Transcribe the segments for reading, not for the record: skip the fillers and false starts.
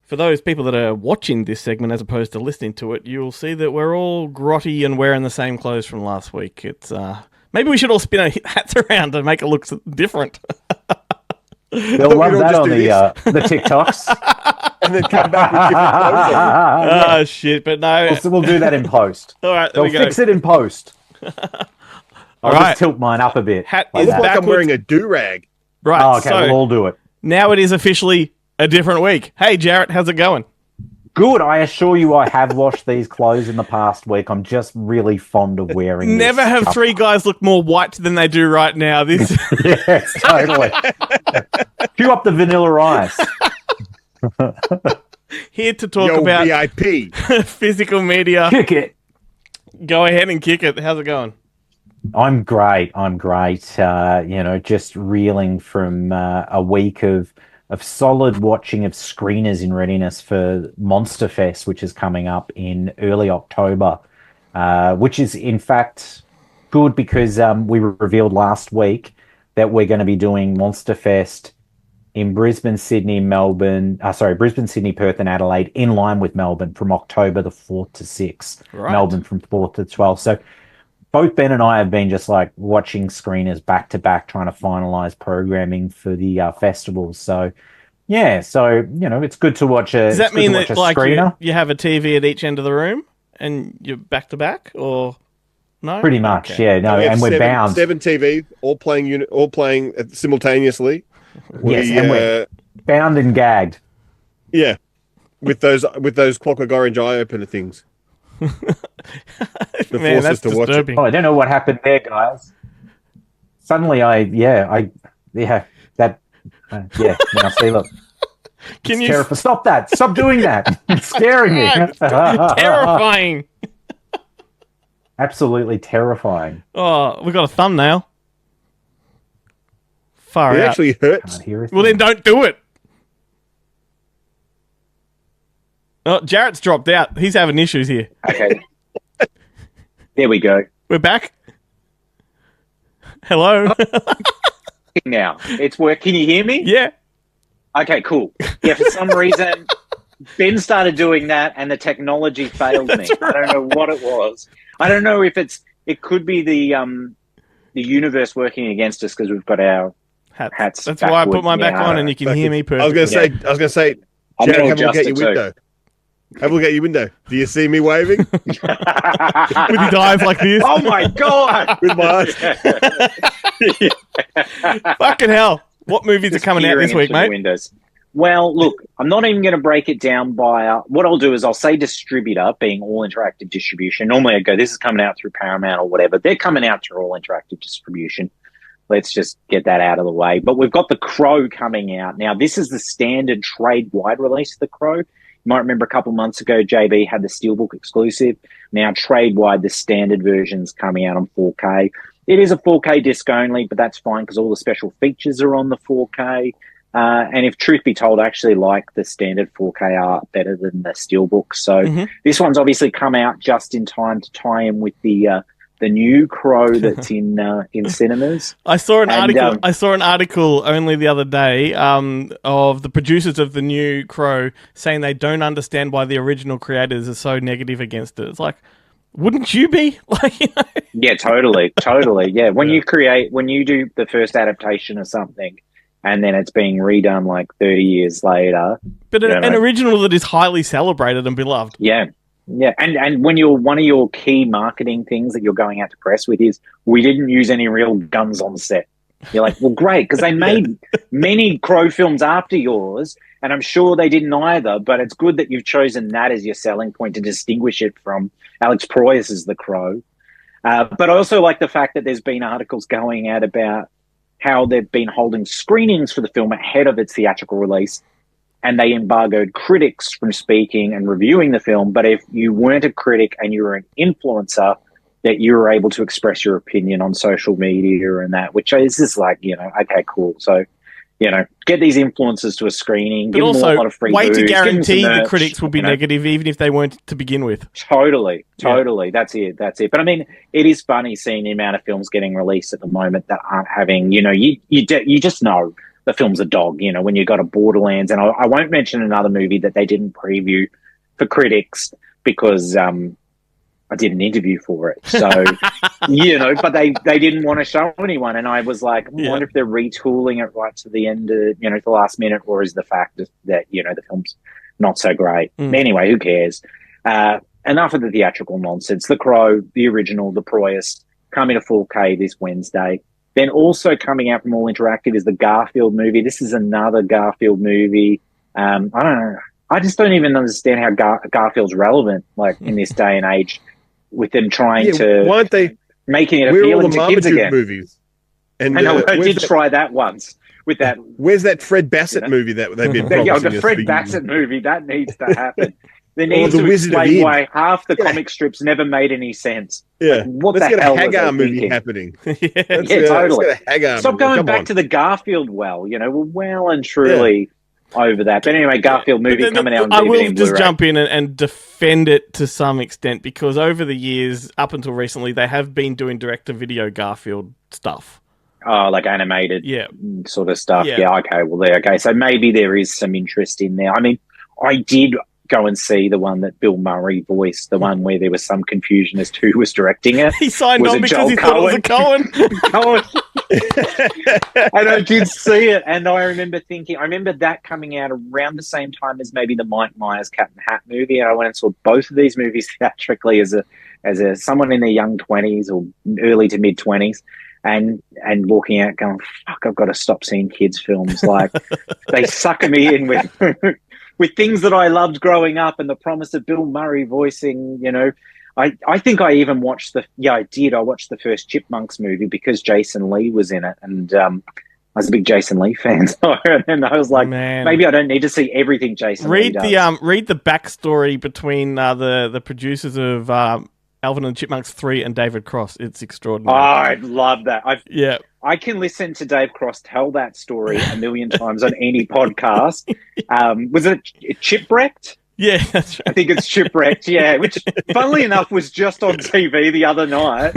For those people that are watching this segment as opposed to listening to it, you'll see that we're all grotty and wearing the same clothes from last week. It's maybe we should all spin our hats around to make it look different. They'll love that on the TikToks. And then come back with different clothes on. Oh, shit, but no. We'll do that in post. All right, They'll fix it in post. I'll right. just tilt mine up a bit. Hat I is look like I'm backwards. wearing a do-rag. Right, Oh, okay, so we'll all do it. now it is officially a different week. Hey, Jarret, how's it going? Good. I assure you I have washed these clothes in the past week. I'm just really fond of wearing Never this have stuff. three guys look more white than they do right now. This Yes, totally. Cue up the vanilla ice. here to talk Yo, about VIP. physical media. Kick it. Go ahead and kick it. How's it going? I'm great. Just reeling from a week of solid watching of screeners in readiness for Monster Fest, which is coming up in early October, which is in fact good because we revealed last week that we're going to be doing Monster Fest in Brisbane, Sydney, Perth, and Adelaide, in line with Melbourne from October the 4th to 6th. Right. Melbourne from 4th to 12th. So both Ben and I have been just like watching screeners back to back, trying to finalize programming for the festivals. So, yeah, it's good to watch a. Does that mean that like screener? you have a TV at each end of the room and you're back to back, or no? Pretty much, Okay. yeah. No, We have and we're bound. 7 TV, all playing simultaneously. Yes, and we're bound and gagged. Yeah, with those clockwork orange eye opener things. Man, that's to watch it. disturbing. Oh, I don't know what happened there, guys. Suddenly, now see, look. Can you? Terrifying. Stop that. Stop doing that. It's scaring me. Terrifying. Absolutely terrifying. Oh, we got a thumbnail. Far It out. actually hurts. Can't hear a Well, thing. then don't do it. Oh, Jarrett's dropped out. He's having issues here. Okay. There we go. We're back. Hello. Now it's work. Can you hear me? Yeah. Okay, cool. Yeah, for some reason, Ben started doing that, and the technology failed me. I don't know what it was. I don't know if it could be the universe working against us because we've got our hats. That's why I put mine back now. on, and you can hear me I perfectly. was going to say, I'm Jared, gonna have a look adjust at your it too. window. Have a look at your window. Do you see me waving With his eyes like this. Oh my god! with my eyes? Fucking hell. What movies are coming out this week, mate? Windows. Well, look, I'm not even going to break it down by... what I'll do is I'll say distributor, being all interactive distribution. Normally I go, this is coming out through Paramount or whatever. They're coming out through all interactive distribution. Let's just get that out of the way. But we've got The Crow coming out. Now, this is the standard trade-wide release of The Crow. You might remember a couple months ago, JB had the Steelbook exclusive. Now, trade-wide, the standard version's coming out on 4K. It is a 4K disc only, but that's fine because all the special features are on the 4K. And if truth be told, I actually like the standard 4K art better than the Steelbook. So this one's obviously come out just in time to tie in with the new Crow that's in cinemas. I saw an article. I saw an article only the other day of the producers of the new Crow saying they don't understand why the original creators are so negative against it. It's like, wouldn't you be? Like, Yeah, totally. Yeah, when you do the first adaptation of something, and then it's being redone like 30 years later. But an original that is highly celebrated and beloved. Yeah. Yeah. And when one of your key marketing things that you're going out to press with is, we didn't use any real guns on set. You're like, well, great, because they made many Crow films after yours, and I'm sure they didn't either, but it's good that you've chosen that as your selling point to distinguish it from Alex Proyas' The Crow. But I also like the fact that there's been articles going out about how they've been holding screenings for the film ahead of its theatrical release, and they embargoed critics from speaking and reviewing the film. But if you weren't a critic and you were an influencer, that you were able to express your opinion on social media and that, which is just like, okay, cool. So, get these influencers to a screening, But give them also, a lot of free way booze, to give them some guarantee the merch, critics will be negative, even if they weren't to begin with. Totally. That's it. But I mean, it is funny seeing the amount of films getting released at the moment that aren't having, you just know the film's a dog. You know, when you got a Borderlands, and I won't mention another movie that they didn't preview for critics because I did an interview for it. So, you know, but they didn't want to show anyone. And I was like, I wonder if they're retooling it right to the end, you know, the last minute, or is the fact that, you know, the film's not so great. Anyway, who cares? Enough of the theatrical nonsense. The Crow, the original, the Proyas, coming to 4K this Wednesday. Then also coming out from All Interactive is the Garfield movie. This is another Garfield movie. I don't know. I just don't even understand how Garfield's relevant, like, in this day and age, with them trying to why aren't they making it appealing to kids again. Movies? And I know I did try that once with that. Where's that Fred Bassett movie that they've been promising the Fred Bassett movie that needs to happen. They Or need the to Wizard of explain Id. why half the comic strips never made any sense. Yeah, Like, what let's the get hell a was Hagar I movie thinking? happening. Yeah. Totally. Let's get a Hagar Stop movie. going Come back on. to the Garfield well. You know, we're well and truly over that. But anyway, Garfield movie But then coming out on I DVD will and just Blu-ray. jump in and defend it to some extent, because over the years, up until recently, they have been doing direct-to-video Garfield stuff. Oh, like animated sort of stuff. Yeah. Yeah, okay. Well, there. Okay, so maybe there is some interest in there. I mean, I did go and see the one that Bill Murray voiced, the one where there was some confusion as to who was directing it. He signed Was on it because Joel he thought it was a Cohen. And I did see it, and I remember that coming out around the same time as maybe the Mike Myers Cat and Hat movie, and I went and saw both of these movies theatrically as a someone in their young 20s or early to mid 20s, and walking out going, fuck, I've got to stop seeing kids films. Like, they sucker me in with with things that I loved growing up, and the promise of Bill Murray voicing, you know. I think I even watched I watched the first Chipmunks movie because Jason Lee was in it, and I was a big Jason Lee fan. So, and I was like, maybe I don't need to see everything Jason Lee does. Read the backstory between the producers of Alvin and the Chipmunks 3 and David Cross. It's extraordinary. Oh, I love that. I can listen to Dave Cross tell that story a million times on any podcast. Was it Chipwrecked? Yeah, that's right. I think it's Shipwrecked, yeah, which, funnily enough, was just on TV the other night,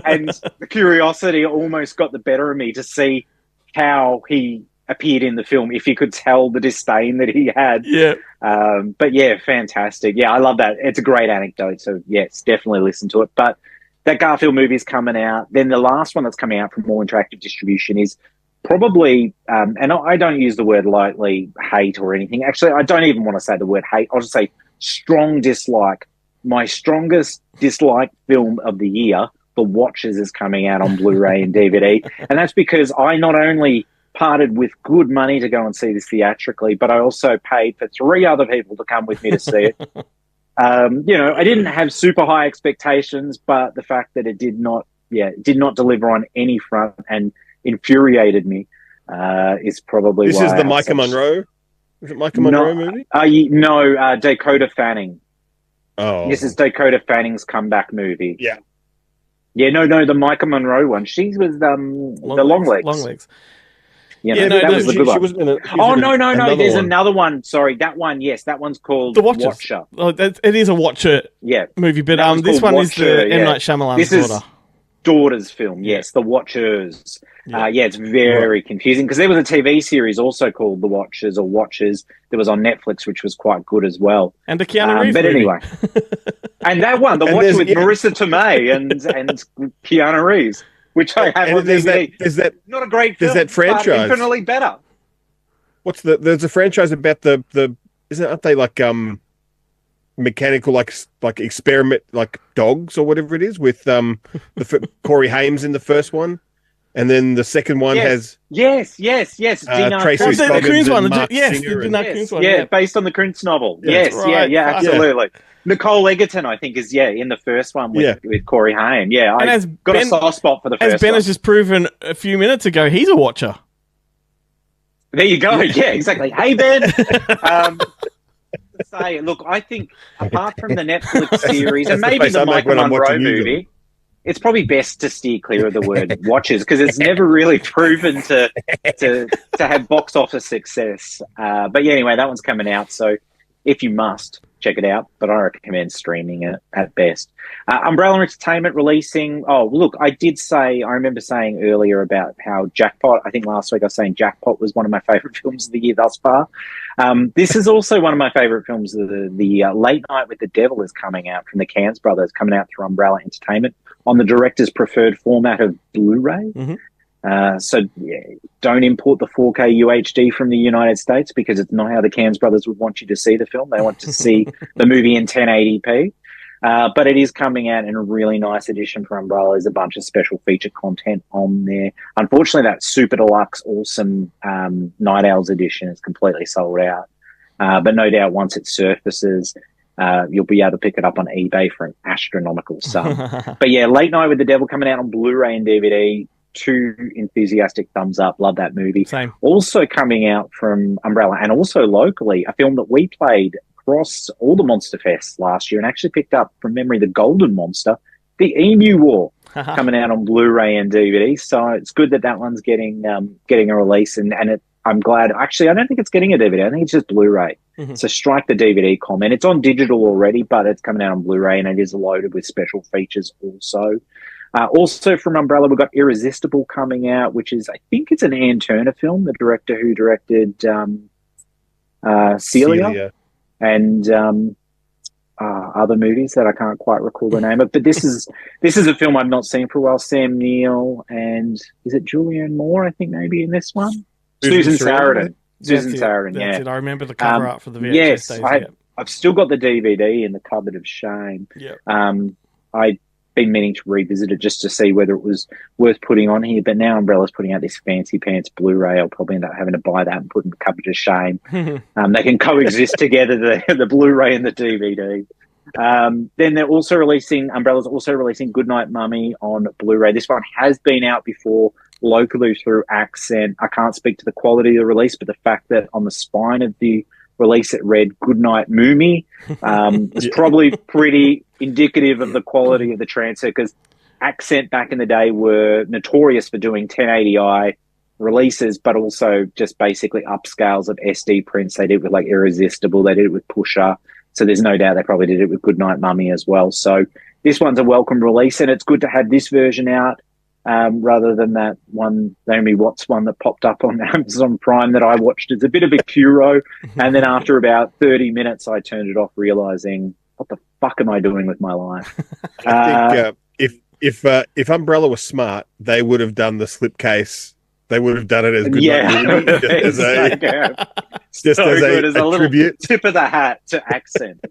and the curiosity almost got the better of me to see how he appeared in the film, if you could tell the disdain that he had. Yeah. But yeah, fantastic. Yeah, I love that. It's a great anecdote, so yes, definitely listen to it. But that Garfield movie is coming out. Then the last one that's coming out from More Interactive Distribution is probably, and I don't use the word lightly, hate or anything. Actually, I don't even want to say the word hate. I'll just say strong dislike. My strongest dislike film of the year, The Watchers, is coming out on Blu-ray and DVD. And that's because I not only parted with good money to go and see this theatrically, but I also paid for 3 other people to come with me to see it. You know, I didn't have super high expectations, but the fact that it did not deliver on any front and infuriated me is probably This why is I the have Micah such- Monroe? Is it Micah Monroe movie? No, Dakota Fanning. Oh. This is Dakota Fanning's comeback movie. Yeah. Yeah, no, the Micah Monroe one. She was the Long Legs. Long Legs. You know, Yeah, that was the good she one. was in No. There's one. another one. Sorry, that one. Yes, that one's called The Watchers. Watcher. Oh, it is a Watcher Yeah, movie, but That one's this called one is Watcher, the M. yeah. Night Shyamalan's This is daughter. daughter's film. Yes, The Watchers. Yeah. It's very confusing because there was a TV series also called The Watchers or Watchers that was on Netflix, which was quite good as well. And the Keanu Reeves But movie. anyway, and that one, The And Watcher there's- with yeah. Marissa Tomei and Keanu Reeves, which I have on And there's DVD. that Not a great film. there's that franchise. but infinitely better. there's a franchise about aren't they like mechanical like experiment like dogs or whatever it is with Corey Haim in the first one, and then the second one has Yes. Gina Tracy Oh, the Scoggins Coons one. and Mark Yes, Singer the and- Nut Yes, Coons one. yeah, based on the Kuntz novel. Yeah, Yes, that's right. yeah, Fuck. absolutely. Nicole Egerton, I think, is in the first one with Corey Haim. Yeah, And I as got Ben- a soft spot for the As first Ben one. has just proven a few minutes ago, he's a Watcher. There you go. Yeah, exactly. Hey, Ben. Look, I think apart from the Netflix series and That's the maybe face the I make Micah when I'm Monroe watching you, movie, it's probably best to steer clear of the word watches because it's never really proven to have box office success. But yeah, anyway, that one's coming out. So if you must, check it out, but I recommend streaming it at best. Umbrella Entertainment releasing. Oh, look, I remember saying earlier about how Jackpot, I think last week I was saying Jackpot was one of my favorite films of the year thus far. This is also one of my favorite films. The Late Night with the Devil is coming out from the Cairns brothers, coming out through Umbrella Entertainment on the director's preferred format of Blu-ray. Mm-hmm. So don't import the 4K UHD from the United States, because it's not how the Cairns brothers would want you to see the film. They want to see the movie in 1080p. But it is coming out in a really nice edition for Umbrella. There's a bunch of special feature content on there. Unfortunately, that super deluxe, awesome Night Owls edition is completely sold out. But no doubt once it surfaces, you'll be able to pick it up on eBay for an astronomical sum. But yeah, Late Night with the Devil coming out on Blu-ray and DVD. 2 enthusiastic thumbs up. Love that movie. Same. Also coming out from Umbrella, and also locally, a film that we played across all the Monster Fests last year and actually picked up from memory, The Golden Monster, The Emu War, coming out on Blu-ray and DVD. So it's good that one's getting a release, and I'm glad. Actually, I don't think it's getting a DVD. I think it's just Blu-ray. Mm-hmm. So strike the DVD comment. It's on digital already, but it's coming out on Blu-ray, and it is loaded with special features also. Also from Umbrella, we've got Irresistible coming out, which is, I think it's an Ann Turner film, the director who directed Celia and other movies that I can't quite recall the name of. But this is a film I've not seen for a while. Sam Neill and is it Julianne Moore, I think, maybe in this one? Susan Sarandon. Susan Sarandon, yeah. That's it. I remember the cover art for the VHS yes, days. I've still got the DVD in the cupboard of shame. Yeah. I'd been meaning to revisit it just to see whether it was worth putting on here, but now Umbrella's putting out this fancy pants Blu-ray. I'll probably end up having to buy that and put it in the cupboard of shame. They can coexist together, the Blu-ray and the DVD. Then they're also Umbrella's also releasing Goodnight Mummy on Blu-ray. This one has been out before locally through Accent. I can't speak to the quality of the release, but the fact that on the spine of the release it read Goodnight Mummy is probably pretty indicative of the quality of the transfer, because Accent back in the day were notorious for doing 1080i releases, but also just basically upscales of SD prints. They did it with like Irresistible, they did it with Pusher, so there's no doubt they probably did it with Goodnight Mummy as well. So this one's a welcome release, and it's good to have this version out rather than that one, Naomi Watts one that popped up on Amazon Prime that I watched. It's a bit of a curo, and then after about 30 minutes I turned it off, realising, what the fuck am I doing with my life? I think if Umbrella was smart, they would have done the slipcase. They would have done it as good, as a tribute, tip of the hat to Accent.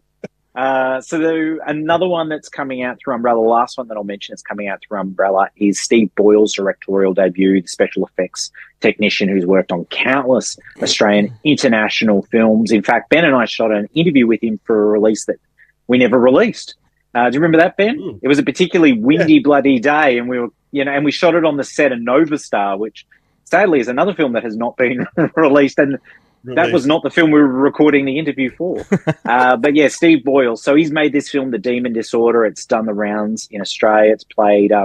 So another one that's coming out through Umbrella, the last one that I'll mention is coming out through Umbrella, is Steve Boyle's directorial debut, the special effects technician who's worked on countless Australian international films. In fact, Ben and I shot an interview with him for a release that we never released. Do you remember that, Ben? It was a particularly windy, bloody day, and we shot it on the set of Nova Star, which sadly is another film that has not been released, and that was not the film we were recording the interview for. But yeah, Steve Boyle. So he's made this film, The Demon Disorder. It's done the rounds in Australia. It's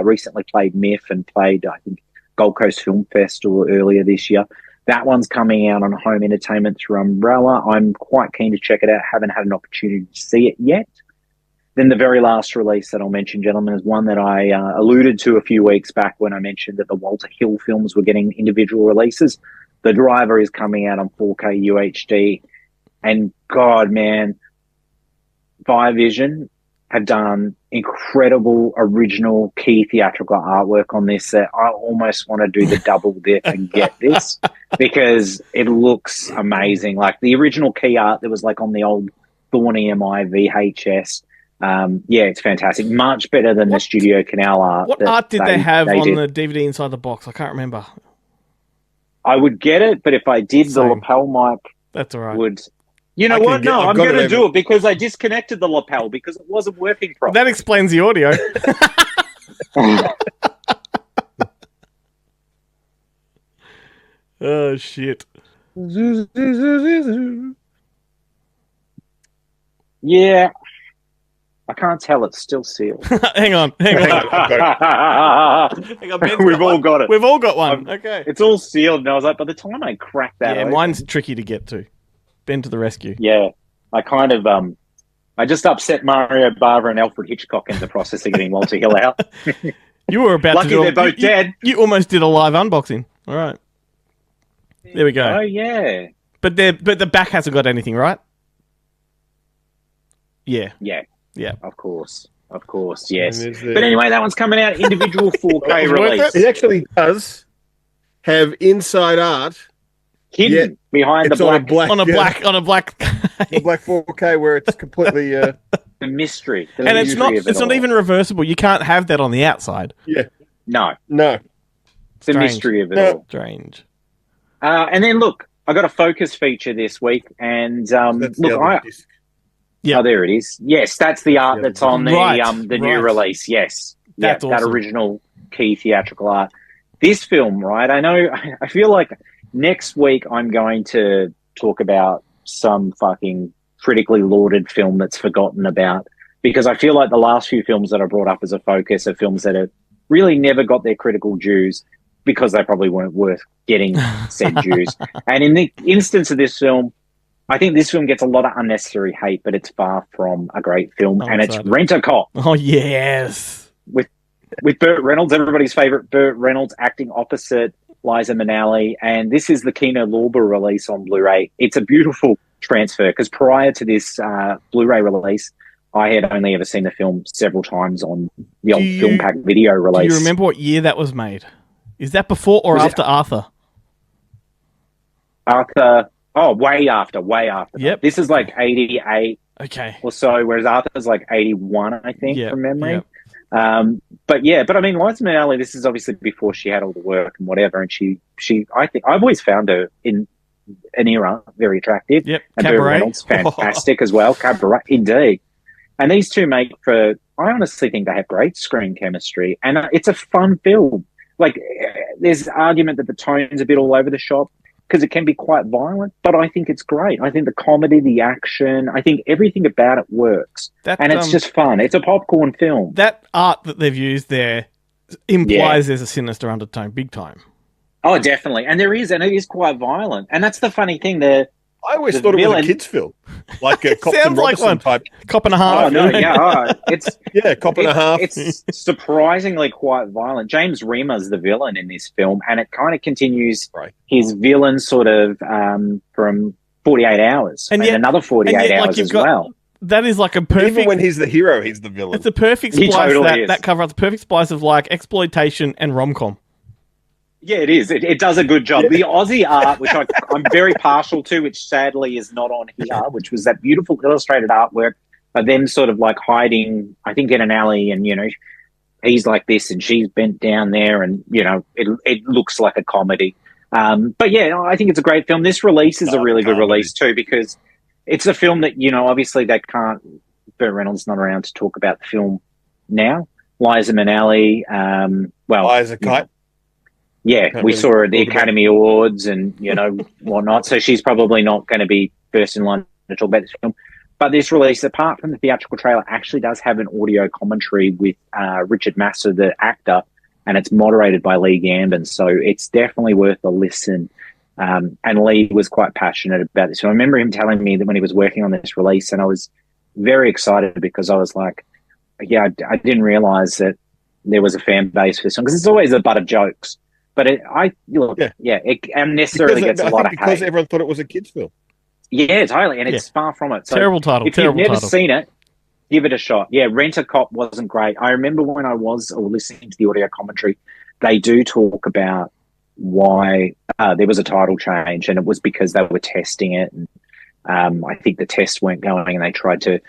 recently played MIF and played, I think, Gold Coast Film Festival earlier this year. That one's coming out on home entertainment through Umbrella. I'm quite keen to check it out. Haven't had an opportunity to see it yet. Then the very last release that I'll mention, gentlemen, is one that I alluded to a few weeks back when I mentioned that the Walter Hill films were getting individual releases. The Driver is coming out on 4K UHD. And God, man, Vision have done incredible original key theatrical artwork on this that I almost want to do the double dip and get this because it looks amazing. Like the original key art that was like on the old Thorn EMI VHS. It's fantastic. Much better than the Studio Canal art. What art did they have on the DVD inside the box? I can't remember. I would get it, but if I did, the lapel mic that's all right. would... You know what? No, I'm going to do it because I disconnected the lapel because it wasn't working properly. That explains the audio. Oh, shit. Yeah. I can't tell. It's still sealed. Hang on. Hang on. We've all got it. We've all got one. Okay. It's all sealed. And I was like, by the time I crack that open, mine's tricky to get to. Ben to the rescue. Yeah. I kind of I just upset Mario Bava and Alfred Hitchcock into processing getting Walter Hill out. You were about Lucky to do they're both dead. You almost did a live unboxing. All right. There we go. Oh, yeah. But the back hasn't got anything, right? Yeah. Yeah. Yeah. Of course, yes. And But anyway, that one's coming out individual 4K release. It actually does have inside art Hidden behind the black, on a black the black 4K where it's completely the mystery. The and mystery it's not even reversible. You can't have that on the outside. No. no. The Strange. mystery of it all. Strange. And then look, I got a focus feature this week, and That's the look, other disc. Yeah. oh, there it is. Yes, that's the art that's on the the new Right. release. Yes, That's that awesome. original key theatrical art. This film, right? I feel like next week I'm going to talk about some fucking critically lauded film that's forgotten about, because I feel like the last few films that I brought up as a focus are films that have really never got their critical dues because they probably weren't worth getting said dues. And in the instance of this film, I think this film gets a lot of unnecessary hate, but it's far from a great film. I'm and excited. it's Rent-A-Cop Oh yes. with Burt Reynolds, everybody's favorite Burt Reynolds, acting opposite Liza Minnelli. And this is the Kino Lorber release on Blu-ray. It's a beautiful transfer, because prior to this Blu-ray release, I had only ever seen the film several times on the old Film Pack video release. Do you remember what year that was made? Is that before or Was it- after Arthur? Arthur? Oh, way after. Yep. This is like 88 Okay. or so, whereas Arthur's like 81, I think, Yep, from memory. yep. But I mean, Liza Minnelli, this is obviously before she had all the work and whatever, and she I think I've always found her in an era very attractive. Yep. And Burt Cabaret. Reynolds, fantastic as well. Cabaret, indeed. And these two make for, I honestly think they have great screen chemistry, and it's a fun film. Like, there's argument that the tone's a bit all over the shop because it can be quite violent, but I think it's great. I think the comedy, the action, I think everything about it works. That, And it's just fun. It's a popcorn film. that art that they've used there implies there's a sinister undertone, big time. Oh, definitely. And there is, and it is quite violent. And that's the funny thing. I always The thought it was villain- a kids' film, like a Cops Sounds and like Robinson one. type. Cop and a half. Oh, no, you know? yeah. It's Cop and a half. It's surprisingly quite violent. James Remar's the villain in this film, and it kind of continues Right. his villain sort of from 48 Hours And and, yet- another 48 and yet, like, hours you've as got- well. That is like a perfect. Even when he's the hero, he's the villain. It's a perfect He splice. totally is. That cover up the perfect splice of like exploitation and rom-com. Yeah, it is. It does a good job. The Aussie art, which I'm very partial to, which sadly is not on here, which was that beautiful illustrated artwork of them sort of like hiding, I think, in an alley, and, you know, he's like this and she's bent down there, and, you know, it looks like a comedy. But yeah, I think it's a great film. This release is a really good release too, because it's a film that, you know, obviously they can't, Burt Reynolds not around to talk about the film now. Liza Minnelli, Liza Kite. yeah, Can't we really saw her at the talk about Academy Awards and, you know, whatnot. So she's probably not going to be first in line to talk about this film. But this release, apart from the theatrical trailer, actually does have an audio commentary with Richard Masur, the actor, and it's moderated by Lee Gambon. So it's definitely worth a listen. And Lee was quite passionate about this. So I remember him telling me that when he was working on this release, and I was very excited because I was like, yeah, I didn't realize that there was a fan base for this one, because it's always a butt of jokes. But it unnecessarily gets a lot of hate. Because everyone thought it was a kids' film. Yeah, totally, and it's far from it. So Terrible title. if Terrible you've never title. seen it, give it a shot. Yeah, Rent-A-Cop wasn't great. I remember when I was listening to the audio commentary, they do talk about why there was a title change, and it was because they were testing it. And I think the tests weren't going, and they tried to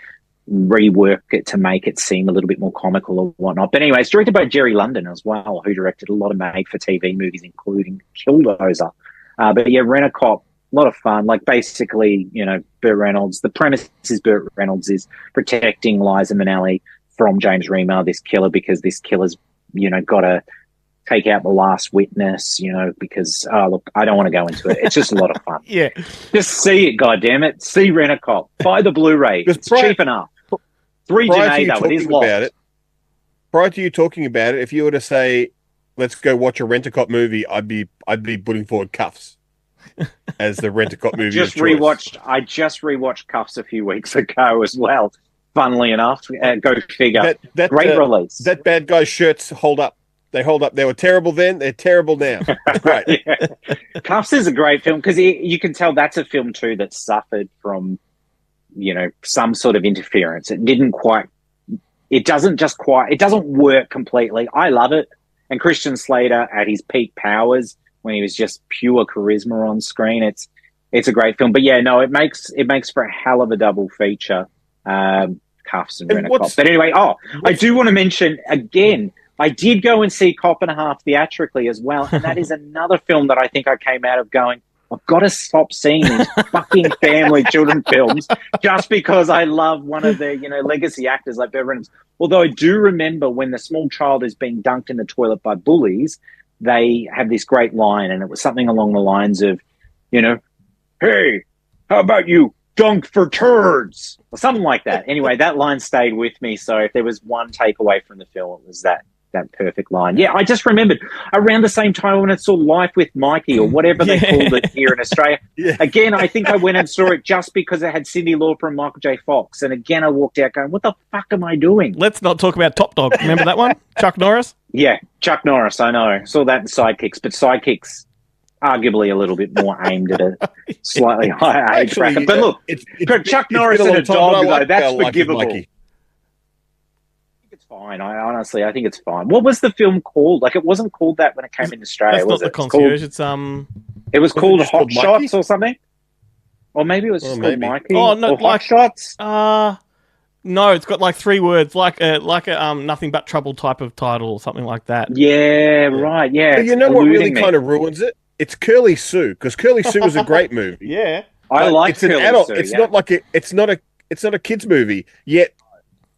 rework it to make it seem a little bit more comical or whatnot. But anyway, it's directed by Jerry London as well, who directed a lot of made-for-TV movies, including Killdozer. But yeah, Rent-A-Cop, a lot of fun. Like, basically, you know, Burt Reynolds, the premise is Burt Reynolds is protecting Liza Minnelli from James Remar, this killer, because this killer's, you know, got to take out the last witness, you know, because, look, I don't want to go into it. It's just a lot of fun. Yeah. Just see it, goddammit. See Rent-A-Cop. Buy the Blu-ray. It's cheap enough. 3 Prior to you Janae, though. It is talking locked. about it, prior to you talking about it, if you were to say, let's go watch a Rent-A-Cop movie, I'd be putting forward Cuffs as the Rent-A-Cop movie. I just rewatched Cuffs a few weeks ago as well. funnily enough. Go figure. Great release. That bad guy's shirts hold up. They hold up. They were terrible then. They're terrible now. It's great. Yeah. Cuffs is a great film because you can tell that's a film too that suffered from, some sort of interference. It doesn't work completely. I love it. And Christian Slater at his peak powers when he was just pure charisma on screen. It's a great film. But yeah, no, it makes for a hell of a double feature. Cuffs and Rent-A-Cop. But anyway, I do want to mention again, I did go and see Cop and a Half theatrically as well. And that is another film that I think I came out of going, I've got to stop seeing these fucking family children films just because I love one of the, legacy actors like Bev Reynolds. Although I do remember when the small child is being dunked in the toilet by bullies, they have this great line, and it was something along the lines of, hey, how about you dunk for turds? Or something like that. Anyway, that line stayed with me. So if there was one takeaway from the film, it was that perfect line. Yeah, I just remembered around the same time when I saw Life with Mikey or whatever they called it here in Australia. Yeah. Again, I think I went and saw it just because it had Cyndi Lauper and Michael J. Fox. And again, I walked out going, what the fuck am I doing? Let's not talk about Top Dog. Remember that one? Chuck Norris? Yeah, Chuck Norris, I know. Saw that in Sidekicks, but Sidekicks arguably a little bit more aimed at a slightly higher age bracket. But look, Chuck Norris and a dog, though, that's forgivable. Fine. I think it's fine. What was the film called? Like, it wasn't called that when it came in Australia. That's was not it? The Concierge. It was called Hot Shots or something. Or maybe it was just called Mikey. Oh no, Hot Shots. No, it's got like 3 words, like a Nothing But Trouble type of title or something like that. Yeah, right. Yeah. But you know what really kind of ruins it? It's Curly Sue, because Curly Sue was a great movie. Yeah, I like. It's an adult. Sue, it's not like it's not a kids movie yet.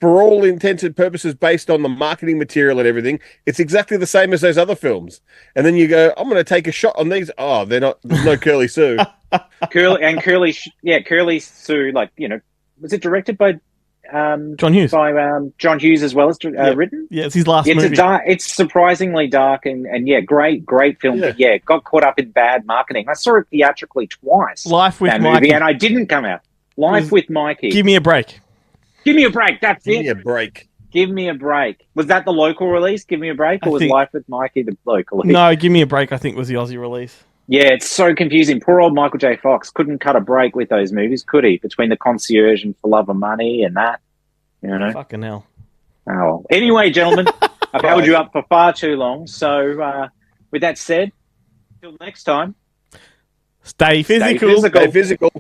For all intents and purposes, based on the marketing material and everything, it's exactly the same as those other films. And then you go, I'm going to take a shot on these. Oh, they're not. There's no Curly Sue. Curly Sue. Like, was it directed by John Hughes? By John Hughes as well as written. Yeah, it's his last movie. It's surprisingly dark and great film. Yeah. But yeah, got caught up in bad marketing. I saw it theatrically twice. Life with Mikey, and I didn't come out. Life with Mikey. Give me a break. Give me a break. That's it. Give me a break. Give me a break. Was that the local release? Give me a break, or was Life with Mikey the local release? No, Give me a break. I think was the Aussie release. Yeah, it's so confusing. Poor old Michael J. Fox couldn't cut a break with those movies, could he? Between The Concierge and For Love of Money and that, Fucking hell. Oh, anyway, gentlemen, I've held you up for far too long. So, with that said, till next time, stay physical. Stay physical.